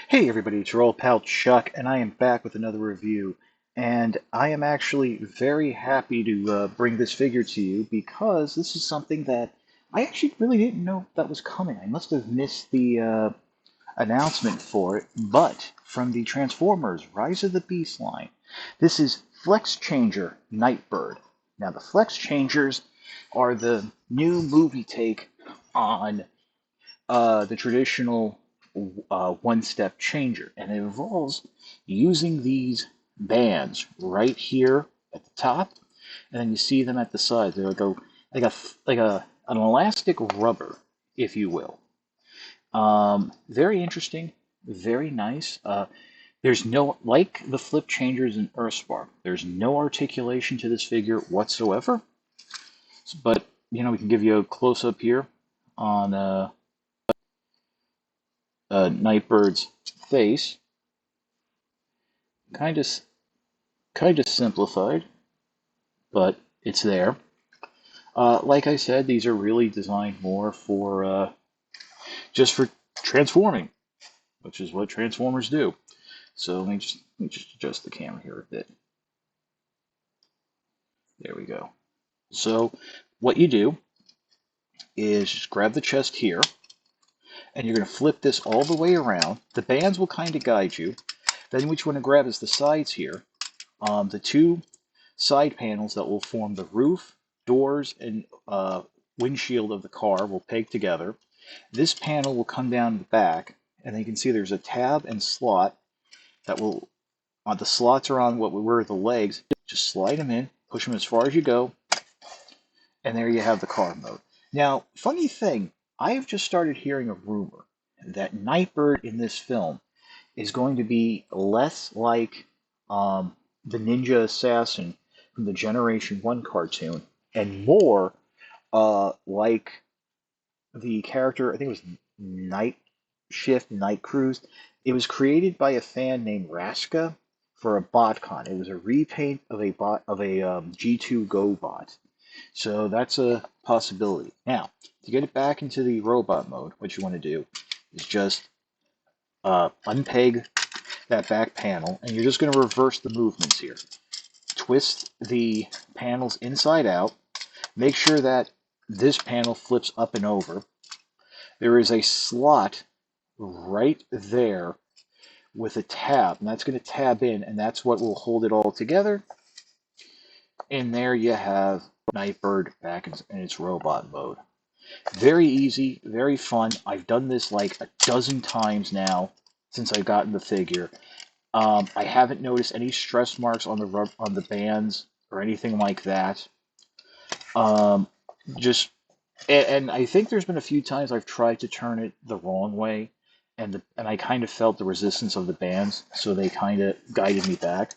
Hey everybody, it's your old pal Chuck, and I am back with another review. And I am actually very happy to bring this figure to you because this is something that I actually really didn't know that was coming. I must have missed the announcement for it, but from the Transformers Rise of the Beast line, this is Flex Changer Nightbird. Now, the Flex Changers are the new movie take on the traditional one-step changer, and it involves using these bands right here at the top, and then you see them at the sides. They're like an elastic rubber, if you will. Very interesting, very nice. There's no, like the flip changers in Earthspark, there's no articulation to this figure whatsoever. But we can give you a close up here on Nightbird's face, kind of simplified, but it's there. Like I said, these are really designed more for just for transforming, which is what Transformers do. So let me just adjust the camera here a bit. There we go. So what you do is just grab the chest here, and you're going to flip this all the way around. The bands will kind of guide you. Then what you want to grab is the sides here. The two side panels that will form the roof, doors, and windshield of the car will peg together. This panel will come down the back, and then you can see there's a tab and slot that will, the slots are on where the legs. Just slide them in, push them as far as you go, and there you have the car mode. Now, funny thing, I have just started hearing a rumor that Nightbird in this film is going to be less like the Ninja Assassin from the Generation 1 cartoon and more like the character, I think it was Night Shift, Night Cruise. It was created by a fan named Raska for a BotCon. It was a repaint of a G2 Go bot. So that's a possibility. Now, to get it back into the robot mode, what you want to do is just unpeg that back panel, and you're just going to reverse the movements here. Twist the panels inside out. Make sure that this panel flips up and over. There is a slot right there with a tab, and that's going to tab in, and that's what will hold it all together. And there you have Nightbird back in its robot mode. Very easy, very fun. I've done this like a dozen times now since I've gotten the figure. I haven't noticed any stress marks on the bands or anything like that. Just and I think there's been a few times I've tried to turn it the wrong way, and I kind of felt the resistance of the bands, so they kind of guided me back.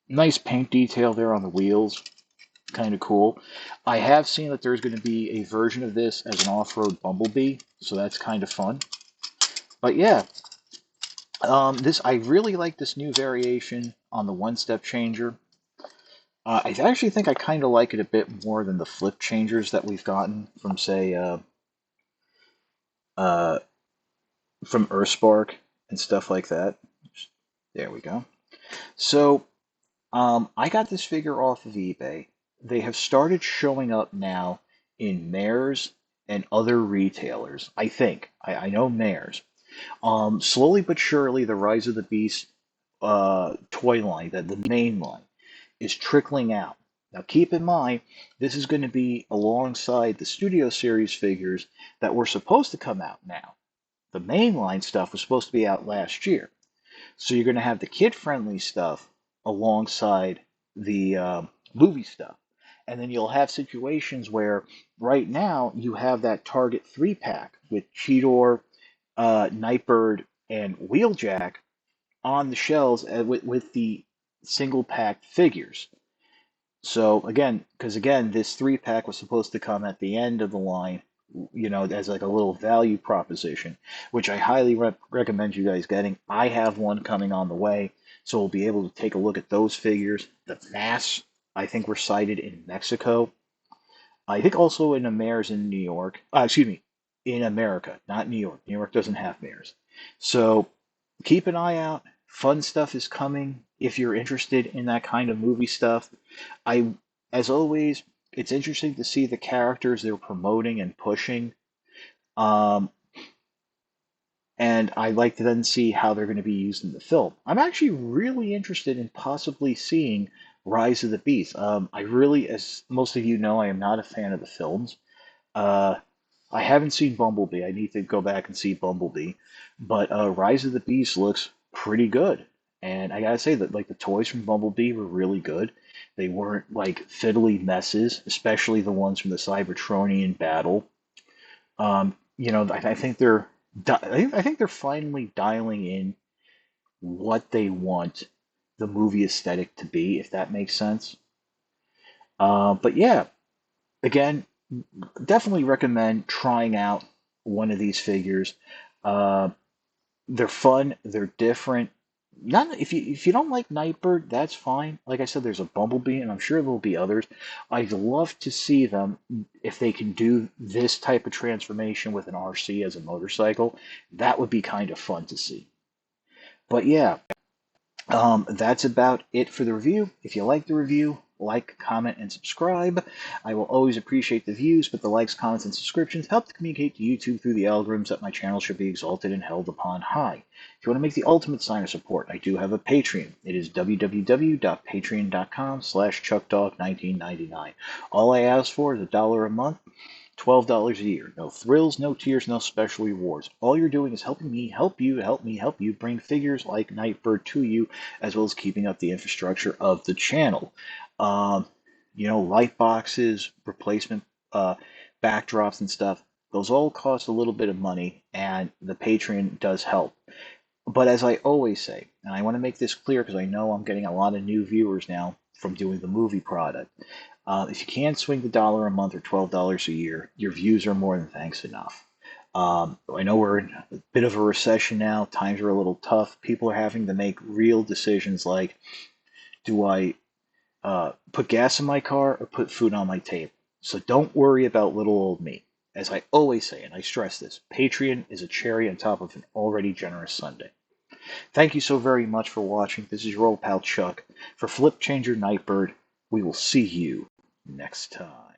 Nice paint detail there on the wheels, kind of cool. I have seen that there's going to be a version of this as an off-road Bumblebee, so that's kind of fun. But yeah, I really like this new variation on the one-step changer. I actually think I kind of like it a bit more than the flip changers that we've gotten from, say, uh, from Earthspark and stuff like that. There we go. So, I got this figure off of eBay. They have started showing up now in Mayors and other retailers. I think. I know Mayors. Slowly but surely, the Rise of the Beast toy line, the main line, is trickling out. Now, keep in mind, this is going to be alongside the Studio Series figures that were supposed to come out now. The mainline stuff was supposed to be out last year. So you're going to have the kid-friendly stuff alongside the movie stuff. And then you'll have situations where right now you have that Target 3-pack with Cheetor, Nightbird, and Wheeljack on the shelves with the single-pack figures. So because this 3-pack was supposed to come at the end of the line, as like a little value proposition, which I highly recommend you guys getting. I have one coming on the way, so we'll be able to take a look at those figures. The masks, I think, were sighted in Mexico. I think also in the mayors in New York. Excuse me, in America, not New York. New York doesn't have mayors. So keep an eye out. Fun stuff is coming if you're interested in that kind of movie stuff. I, as always, it's interesting to see the characters they're promoting and pushing. Um, and I like to then see how they're going to be used in the film. I'm actually really interested in possibly seeing Rise of the Beast. I really, as most of you know, I am not a fan of the films. Uh, I haven't seen Bumblebee. I need to go back and see Bumblebee. But Rise of the Beast looks pretty good. And I gotta say that like the toys from Bumblebee were really good. They weren't like fiddly messes, especially the ones from the Cybertronian battle. I think I think they're finally dialing in what they want the movie aesthetic to be, if that makes sense. But yeah, again, definitely recommend trying out one of these figures. Uh, they're fun. They're different. Not if you don't like Nightbird, that's fine. Like I said, there's a Bumblebee, and I'm sure there'll be others. I'd love to see them if they can do this type of transformation with an RC as a motorcycle. That would be kind of fun to see. But yeah, that's about it for the review. If you like the review, like, comment, and subscribe. I will always appreciate the views, but the likes, comments, and subscriptions help to communicate to YouTube through the algorithms that my channel should be exalted and held upon high. If you want to make the ultimate sign of support, I do have a Patreon. It is www.patreon.com/chuckdog1999. All I ask for is $1 a month. $12 a year. No thrills, no tears, no special rewards. All you're doing is helping me help you, help me help you bring figures like Nightbird to you, as well as keeping up the infrastructure of the channel. Um, light boxes, replacement backdrops and stuff, those all cost a little bit of money, and the Patreon does help. But as I always say, and I want to make this clear because I know I'm getting a lot of new viewers now from doing the movie product. If you can't swing the dollar a month or $12 a year, your views are more than thanks enough. I know we're in a bit of a recession now. Times are a little tough. People are having to make real decisions like, do I put gas in my car or put food on my table? So don't worry about little old me. As I always say, and I stress this, Patreon is a cherry on top of an already generous Sunday. Thank you so very much for watching. This is your old pal Chuck. For Flip Changer Nightbird, we will see you next time.